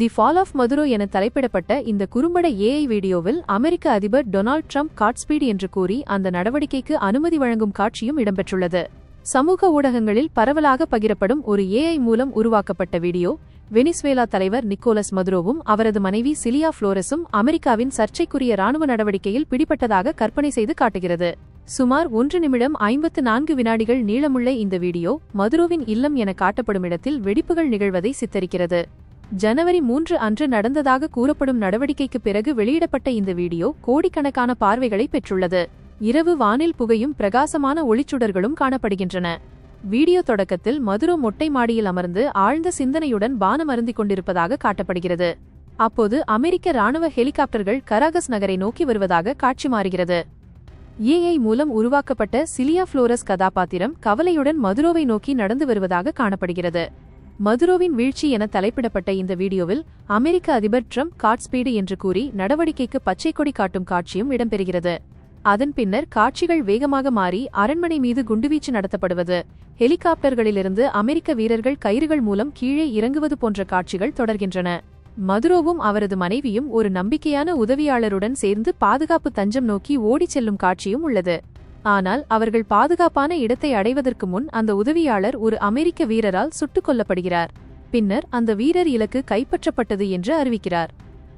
The fall of Maduro என தலைப்பிடப்பட்ட இந்த குறும்பட AI வீடியோவில் அமெரிக்க அதிபர் டொனால்ட் ட்ரம்ப் காட்ஸ்பீட் என்று கூறி அந்த நடவடிக்கைக்கு அனுமதி வழங்கும் காட்சியும் இடம்பெற்றுள்ளது. சமூக ஊடகங்களில் பரவலாக பகிரப்படும் ஒரு ஏஐ மூலம் உருவாக்கப்பட்ட வீடியோ வெனிசுவேலா தலைவர் நிக்கோலஸ் மதுரோவும் அவரது மனைவி சிலியா புளோரஸும் அமெரிக்காவின் சர்ச்சைக்குரிய ராணுவ நடவடிக்கையில் பிடிபட்டதாக கற்பனை செய்து காட்டுகிறது. சுமார் 1 நிமிடம் 54 வினாடிகள் நீளமுள்ள இந்த வீடியோ மதுரோவின் இல்லம் என காட்டப்படும் இடத்தில் வெடிப்புகள் நிகழ்வதை சித்தரிக்கிறது. ஜனவரி 3 அன்று நடந்ததாக கூறப்படும் நடவடிக்கைக்கு பிறகு வெளியிடப்பட்ட இந்த வீடியோ கோடிக்கணக்கான பார்வைகளை பெற்றுள்ளது. இரவு வானில் புகையும் பிரகாசமான ஒளிச்சுடர்களும் காணப்படுகின்றன. வீடியோ தொடக்கத்தில் மதுரோ மொட்டை மாடியில் அமர்ந்து ஆழ்ந்த சிந்தனையுடன் பானம் அருந்திக் கொண்டிருப்பதாக காட்டப்படுகிறது. அப்போது அமெரிக்க ராணுவ ஹெலிகாப்டர்கள் கராகஸ் நகரை நோக்கி வருவதாக காட்சி மாறுகிறது. ஏஐ மூலம் உருவாக்கப்பட்ட சிலியா புளோரஸ் கதாபாத்திரம் கவலையுடன் மதுரோவை நோக்கி நடந்து வருவதாக காணப்படுகிறது. மதுரோவின் வீழ்ச்சி என தலைப்பிடப்பட்ட இந்த வீடியோவில் அமெரிக்க அதிபர் ட்ரம்ப் காட்ஸ்பீடு என்று கூறி நடவடிக்கைக்கு பச்சை கொடி காட்டும் காட்சியும் இடம்பெறுகிறது. அதன் பின்னர் காட்சிகள் வேகமாக மாறி அரண்மனை மீது குண்டுவீச்சு நடத்தப்படுவது, ஹெலிகாப்டர்களிலிருந்து அமெரிக்க வீரர்கள் கயிறுகள் மூலம் கீழே இறங்குவது போன்ற காட்சிகள் தொடர்கின்றன. மதுரோவும் அவரது மனைவியும் ஒரு நம்பிக்கையான உதவியாளருடன் சேர்ந்து பாதுகாப்பு தஞ்சம் நோக்கி ஓடிச் செல்லும் காட்சியும் உள்ளது. ஆனால் அவர்கள் பாதுகாப்பான இடத்தை அடைவதற்கு முன் அந்த உதவியாளர் ஒரு அமெரிக்க வீரரால் சுட்டுக் கொல்லப்படுகிறார். பின்னர் அந்த வீரர் இலக்கு கைப்பற்றப்பட்டது என்று அறிவிக்கிறார்.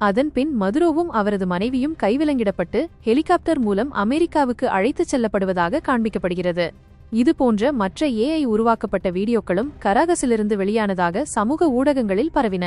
அதன் பின் மதுரோவும் அவரது மனைவியும் கைவிலங்கிடப்பட்டு ஹெலிகாப்டர் மூலம் அமெரிக்காவுக்கு அழைத்துச் செல்லப்படுவதாக காண்பிக்கப்படுகிறது. இதுபோன்ற மற்ற ஏஐ உருவாக்கப்பட்ட வீடியோக்களும் கராகஸிலிருந்து வெளியானதாக சமூக ஊடகங்களில் பரவின.